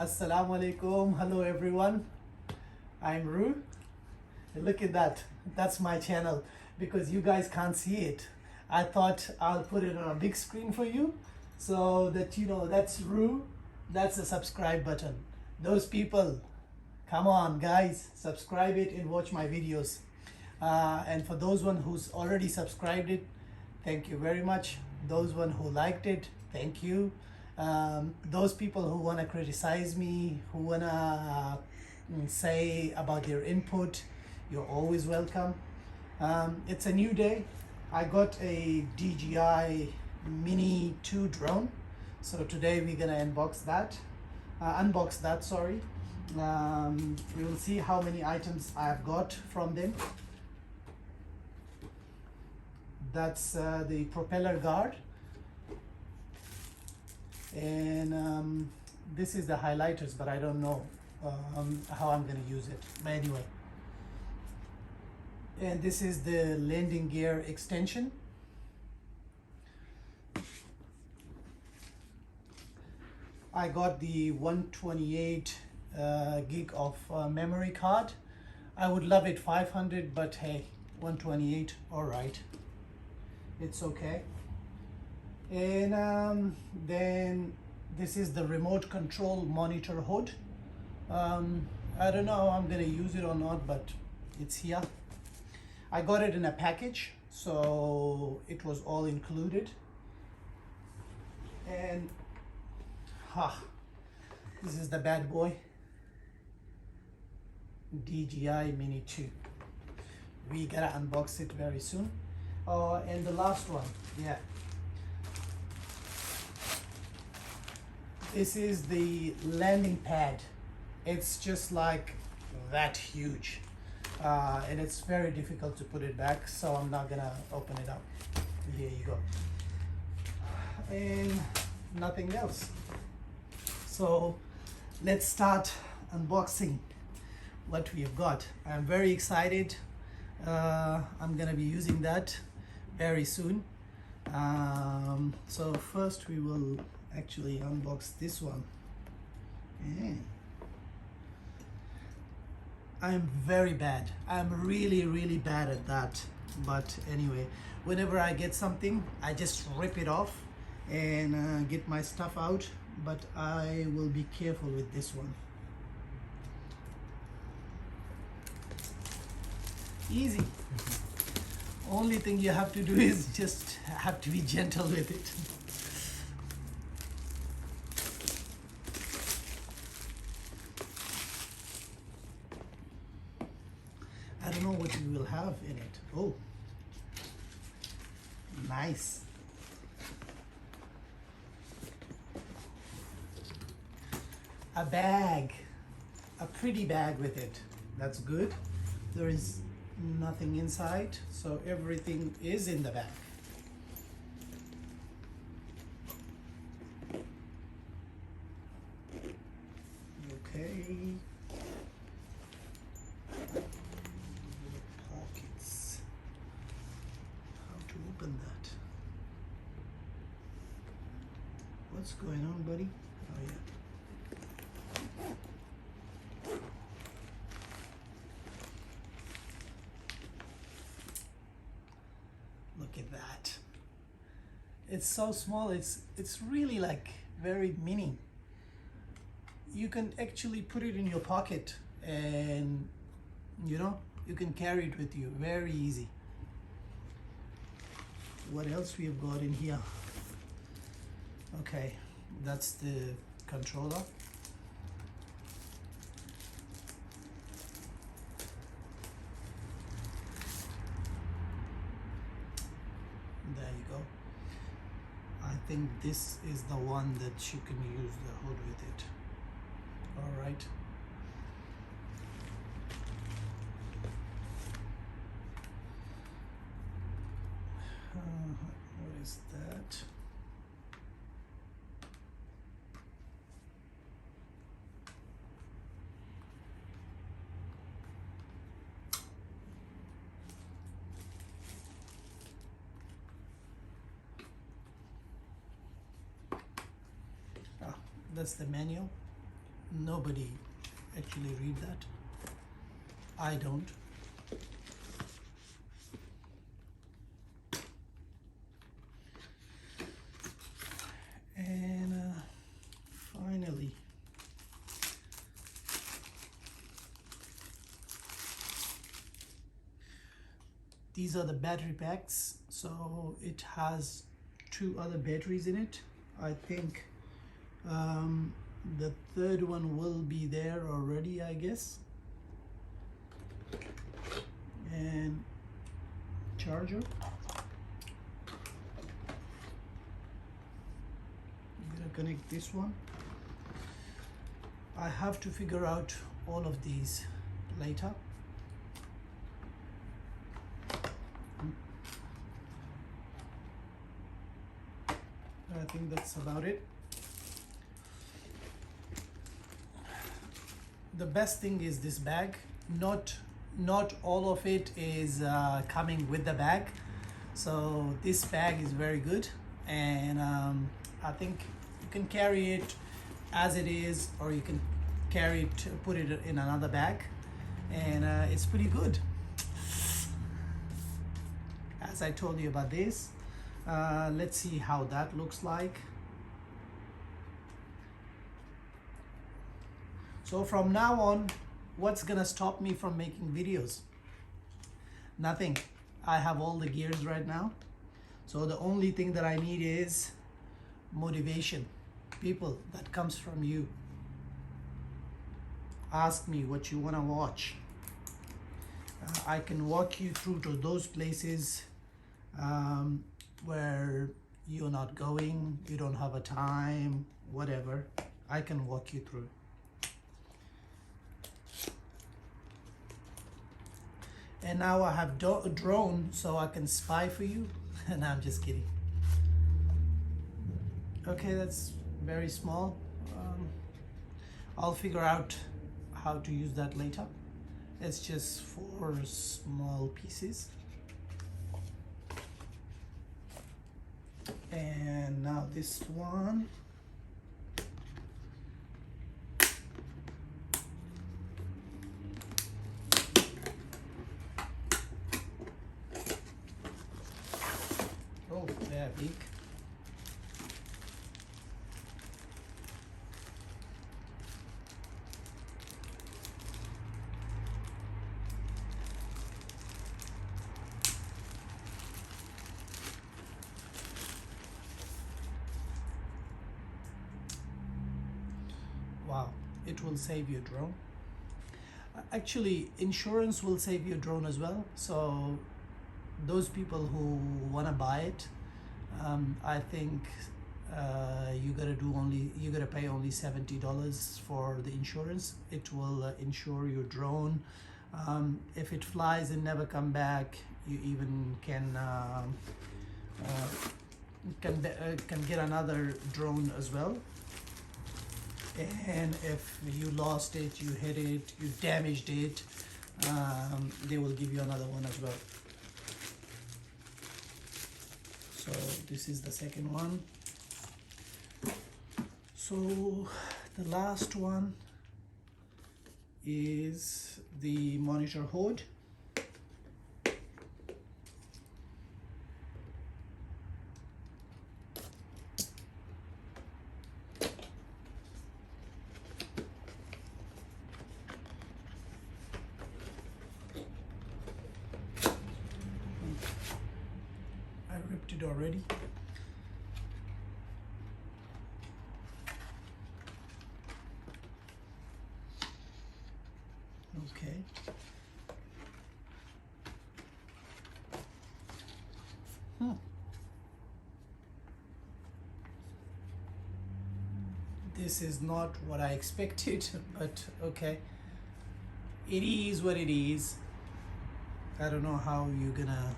Assalamu alaikum. Hello everyone. I'm Ru. Look at that. That's my channel because you guys can't see it. I thought I'll put it on a big screen for you so that you know that's Ru. That's the subscribe button. Those people, come on guys, subscribe it and watch my videos. And for those one who's already subscribed it, thank you very much. Those one who liked it, thank you. Those people who want to criticize me, who want to say about their input, you're always welcome. It's a new day. I got a DJI Mini 2 drone. So today we're gonna unbox that, sorry. We will see how many items I've got from them. That's the propeller guard. And this is the highlighters, but I don't know how I'm gonna use it. But anyway. And this is the landing gear extension. I got the 128 gig of memory card. I would love it 500, but hey, 128, all right. It's okay. And then this is the remote control monitor hood. I don't know how I'm gonna use it or not, but it's here. I got it in a package, so it was all included. And this is the bad boy, DJI Mini 2. We gotta unbox it very soon. And the last one, yeah. This is the landing pad. It's just like that huge. And it's very difficult to put it back, so I'm not gonna open it up. Here you go. And nothing else. So let's start unboxing what we have got. I'm very excited. I'm gonna be using that very soon. So first we will actually unbox this one. And I'm very bad. I'm really bad at that. But anyway, whenever I get something, I just rip it off and get my stuff out. But I will be careful with this one. Easy. Only thing you have to do is just have to be gentle with it. I don't know what you will have in it. Oh, nice. A bag, a pretty bag with it. That's good. There is nothing inside, so everything is in the bag. Okay. Pockets. How to open that? What's going on, buddy? Oh yeah. Look at that. It's so small. It's really like very mini. You can actually put it in your pocket and you know, you can carry it with you very easy. What else we have got in here? Okay, that's the controller. There you go. I think this is the one that you can use the hood with it. All right. What is that? That's the manual. nobody actually read that. I don't. And finally, these are the battery packs. So it has 2 other batteries in it. I think the third one will be there already, I guess. And charger. I'm gonna connect this one. I have to figure out all of these later. I think that's about it. The best thing is this bag. Not all of it is coming with the bag, so this bag is very good, and I think you can carry it as it is, or you can carry it, put it in another bag, and it's pretty good. As I told you about this, let's see how that looks like. So from now on, what's gonna stop me from making videos? Nothing. I have all the gears right now. So the only thing that I need is motivation. People that comes from you. Ask me what you wanna watch. I can walk you through to those places where you're not going, you don't have a time, whatever. I can walk you through. And now I have a drone, so I can spy for you. And I'm just kidding. Okay, that's very small. I'll figure out how to use that later. It's just 4 small pieces. And now this one. Oh, they're big. Wow, it will save your drone. Actually, insurance will save your drone as well. So those people who want to buy it, I think you gotta pay only $70 for the insurance. It will insure your drone. If it flies and never come back, you even can get another drone as well. And if you lost it, you hit it, you damaged it, they will give you another one as well. So this is the second one. So the last one is the monitor hood. I ripped it already. Okay. This is not what I expected, but okay. It is what it is. I don't know how you're gonna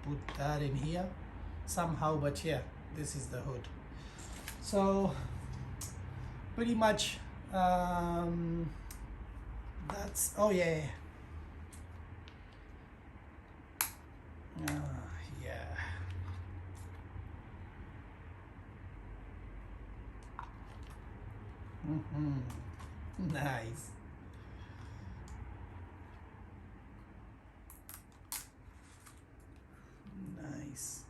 put that in here somehow, but yeah, this is the hood. So pretty much that's, oh yeah, yeah. Nice. Nice.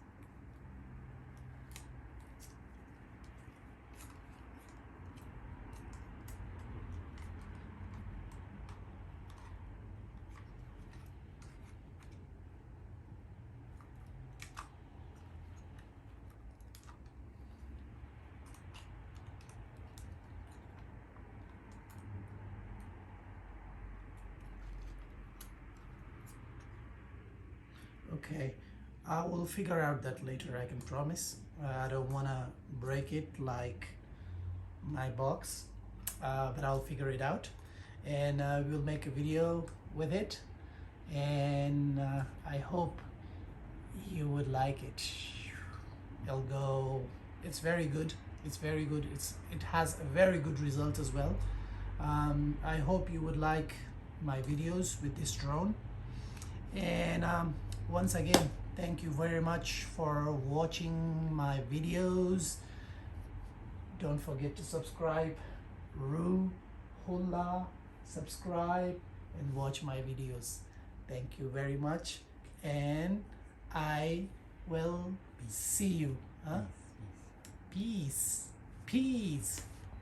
Okay, I will figure out that later, I can promise. I don't want to break it like my box, but I'll figure it out, and we'll make a video with it, and I hope you would like it. It'll go, it's very good, it's very good, it has a very good result as well. I hope you would like my videos with this drone, and once again, thank you very much for watching my videos. Don't forget to subscribe. Hula, subscribe and watch my videos. Thank you very much, and I will see you. Huh? Peace. Peace.